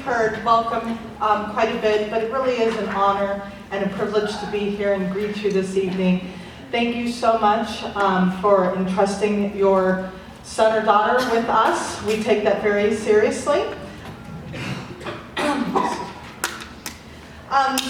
you've heard, welcome quite a bit, but it really is an honor and a privilege to be here and greet you this evening. Thank you so much for entrusting your son or daughter with us. We take that very seriously.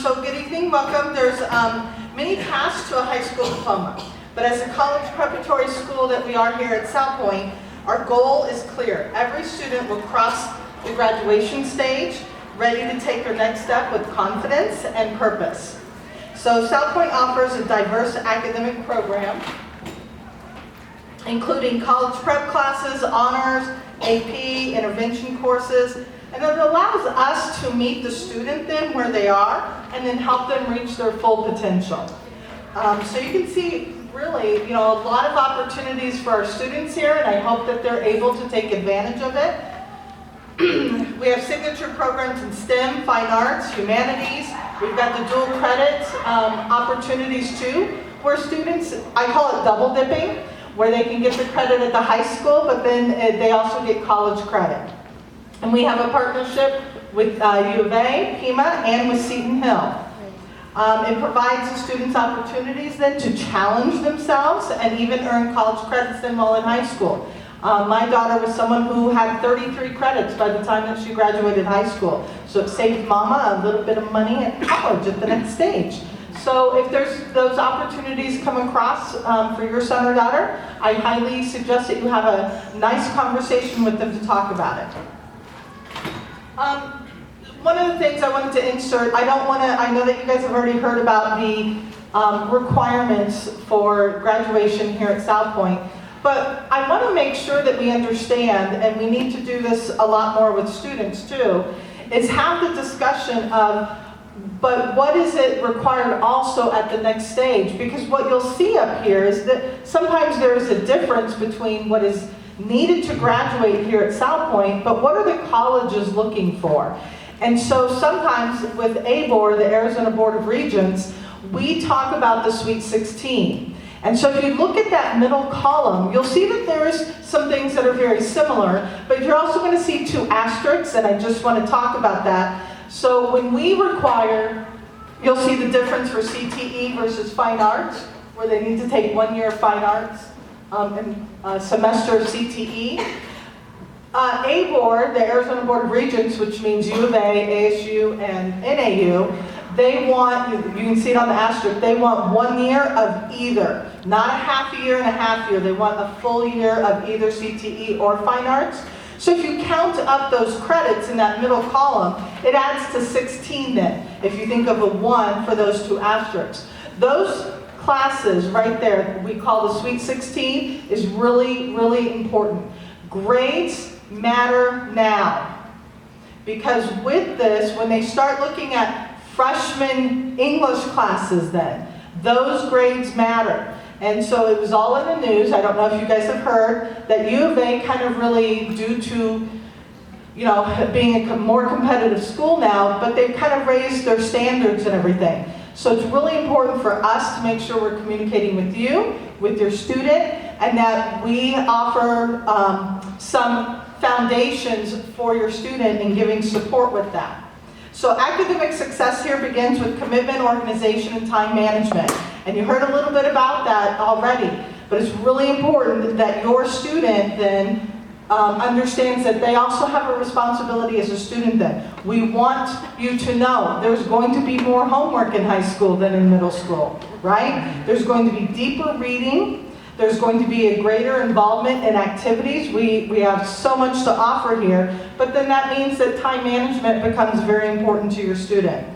So good evening, welcome. There's many paths to a high school diploma, but as a college preparatory school that we are here at South Point, our goal is clear. Every student will cross the graduation stage, ready to take their next step with confidence and purpose. So South Point offers a diverse academic program, including college prep classes, honors, AP, intervention courses, and it allows us to meet the student then where they are and then help them reach their full potential. So you can see really, a lot of opportunities for our students here, and I hope that they're able to take advantage of it. We have signature programs in STEM, fine arts, humanities. We've got the dual credit opportunities too, where students, I call it double dipping, where they can get the credit at the high school, but then they also get college credit. And we have a partnership with U of A, Pima, and with Seton Hill. It provides the students opportunities then to challenge themselves and even earn college credits then while in high school. My daughter was someone who had 33 credits by the time that she graduated high school. So it saved mama a little bit of money at college at the next stage. So if there's those opportunities come across for your son or daughter, I highly suggest that you have a nice conversation with them to talk about it. One of the things I wanted to insert, I know that you guys have already heard about the requirements for graduation here at South Point, but I want to make sure that we understand, and we need to do this a lot more with students too, is have the discussion of, but what is it required also at the next stage? Because what you'll see up here is that sometimes there is a difference between what is needed to graduate here at South Point, but what are the colleges looking for? And so sometimes with ABOR, the Arizona Board of Regents, we talk about the Sweet 16. And so if you look at that middle column, you'll see that there's some things that are very similar, but you're also going to see two asterisks, and I just want to talk about that. So when we require, you'll see the difference for CTE versus fine arts, where they need to take 1 year of fine arts and a semester of CTE. ABOR, the Arizona Board of Regents, which means U of A, ASU, and NAU, they want, you can see it on the asterisk, they want 1 year of either. Not a half year and a half year, they want a full year of either CTE or fine arts. So if you count up those credits in that middle column, it adds to 16 then, if you think of a 1 for those two asterisks. Those classes right there, we call the Sweet 16, is really, really important. Grades matter now. Because with this, when they start looking at freshman English classes then, those grades matter. And so it was all in the news, I don't know if you guys have heard, that U of A kind of really, due to being a more competitive school now, but they've kind of raised their standards and everything. So it's really important for us to make sure we're communicating with you, with your student, and that we offer some foundations for your student and giving support with that. So academic success here begins with commitment, organization, and time management. And you heard a little bit about that already, but it's really important that your student then understands that they also have a responsibility as a student then. We want you to know there's going to be more homework in high school than in middle school, right? There's going to be deeper reading. There's going to be a greater involvement in activities. We have so much to offer here, but then that means that time management becomes very important to your student.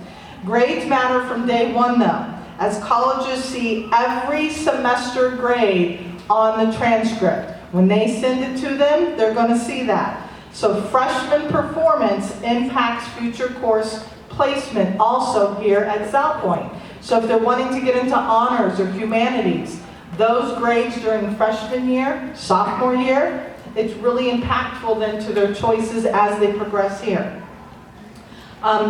Grades matter from day one though, as colleges see every semester grade on the transcript. When they send it to them, they're going to see that. So freshman performance impacts future course placement also here at South Point. So if they're wanting to get into honors or humanities, those grades during freshman year, sophomore year, it's really impactful then to their choices as they progress here.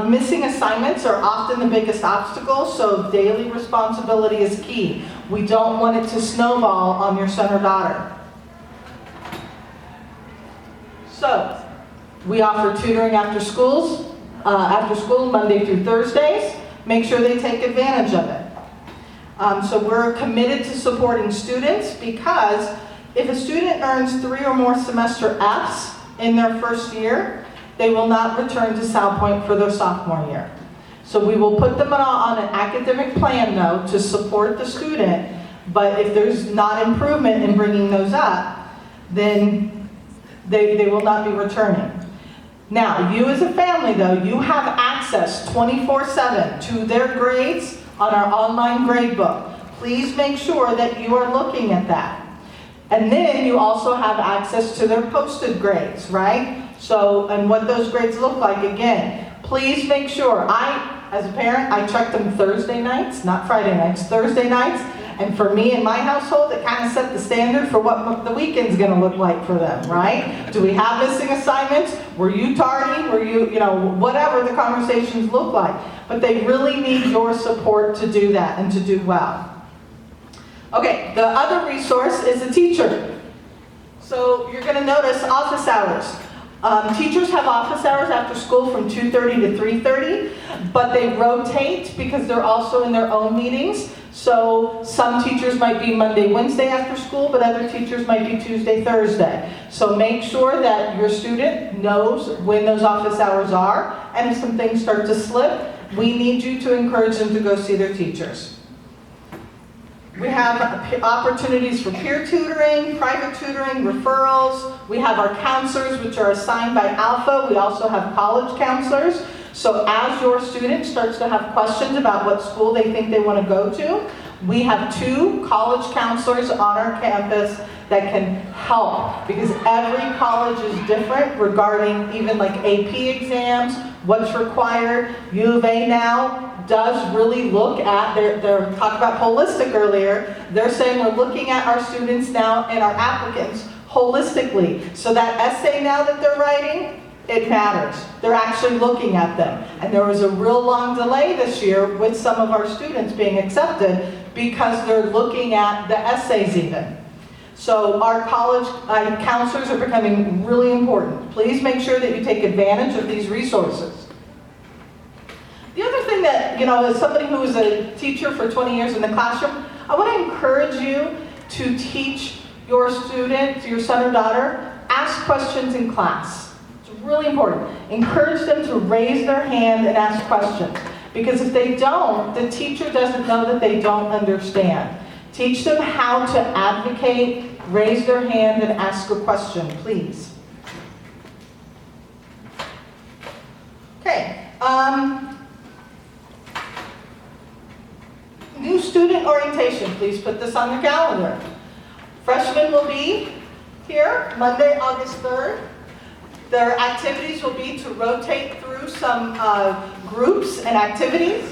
Missing assignments are often the biggest obstacle, so daily responsibility is key. We don't want it to snowball on your son or daughter. So, we offer tutoring after schools, after school Monday through Thursdays. Make sure they take advantage of it. So we're committed to supporting students, because if a student earns 3 or more semester Fs in their first year, they will not return to South Point for their sophomore year. So we will put them on an academic plan, though, to support the student, but if there's not improvement in bringing those up, then they will not be returning. Now, you as a family, though, you have access 24/7 to their grades on our online grade book. Please make sure that you are looking at that. And then you also have access to their posted grades, right? So, and what those grades look like, again, please make sure. As a parent, I check them Thursday nights, not Friday nights, Thursday nights. And for me and my household, it kind of set the standard for what the weekend's going to look like for them, right? Do we have missing assignments? Were you tardy? Were you, whatever the conversations look like. But they really need your support to do that and to do well. Okay, the other resource is a teacher. So you're going to notice office hours. Teachers have office hours after school from 2:30 to 3:30, but they rotate because they're also in their own meetings. So some teachers might be Monday, Wednesday after school, but other teachers might be Tuesday, Thursday. So make sure that your student knows when those office hours are, and if some things start to slip, we need you to encourage them to go see their teachers. We have opportunities for peer tutoring, private tutoring, referrals. We have our counselors, which are assigned by Alpha. We also have college counselors. So as your student starts to have questions about what school they think they want to go to, we have 2 college counselors on our campus that can help, because every college is different regarding even like AP exams, what's required. U of A now does really look at, they're talking about holistic earlier, they're saying we're looking at our students now and our applicants holistically. So that essay now that they're writing, it matters. They're actually looking at them. And there was a real long delay this year with some of our students being accepted because they're looking at the essays even. So our college counselors are becoming really important. Please make sure that you take advantage of these resources. The other thing that, as somebody who was a teacher for 20 years in the classroom, I want to encourage you to teach your student, your son or daughter, ask questions in class. It's really important. Encourage them to raise their hand and ask questions. Because if they don't, the teacher doesn't know that they don't understand. Teach them how to advocate, raise their hand, and ask a question, please. Okay. New student orientation. Please put this on your calendar. Freshmen will be here Monday, August 3rd. Their activities will be to rotate through some groups and activities.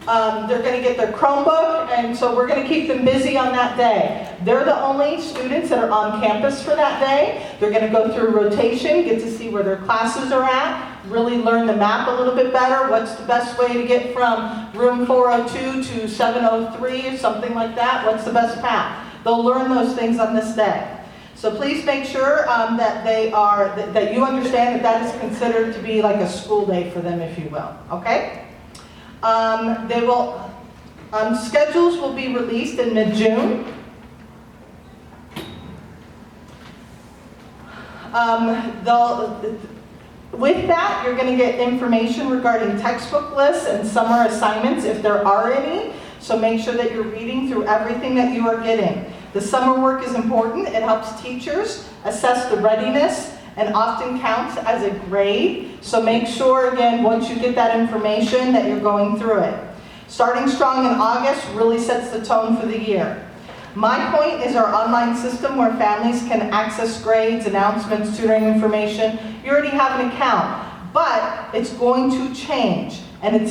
They're going to get their Chromebook, and so we're going to keep them busy on that day. They're the only students that are on campus for that day. They're going to go through rotation, get to see where their classes are at, really learn the map a little bit better. What's the best way to get from room 402 to 703 or something like that? What's the best path? They'll learn those things on this day. So please make sure that you understand that that is considered to be like a school day for them, if you will. Okay? Schedules will be released in mid-June. With that, you're going to get information regarding textbook lists and summer assignments if there are any. So make sure that you're reading through everything that you are getting. The summer work is important. It helps teachers assess the readiness and often counts as a grade. So make sure, again, once you get that information, that you're going through it. Starting strong in August really sets the tone for the year. My Point is our online system where families can access grades, announcements, tutoring information. You already have an account, but it's going to change. And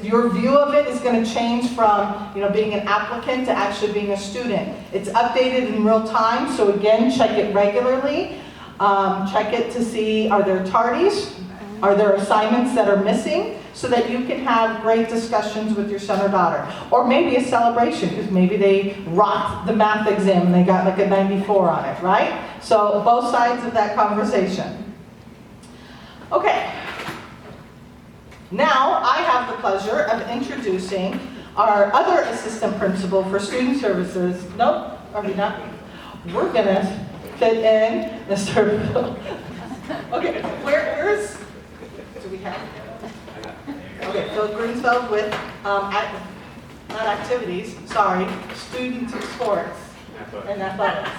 your view of it is going to change from being an applicant to actually being a student. It's updated in real time, so again, check it regularly. Check it to see, are there tardies? Are there assignments that are missing? So that you can have great discussions with your son or daughter. Or maybe a celebration, because maybe they rocked the math exam and they got like a 94 on it, right? So both sides of that conversation. Okay. Now I have the pleasure of introducing our other assistant principal for student services. Nope, are we not? We're gonna fit in Mr. Okay, where's, do we have? Okay, Phil Greensfeld with, not activities, sorry, student sports and athletics.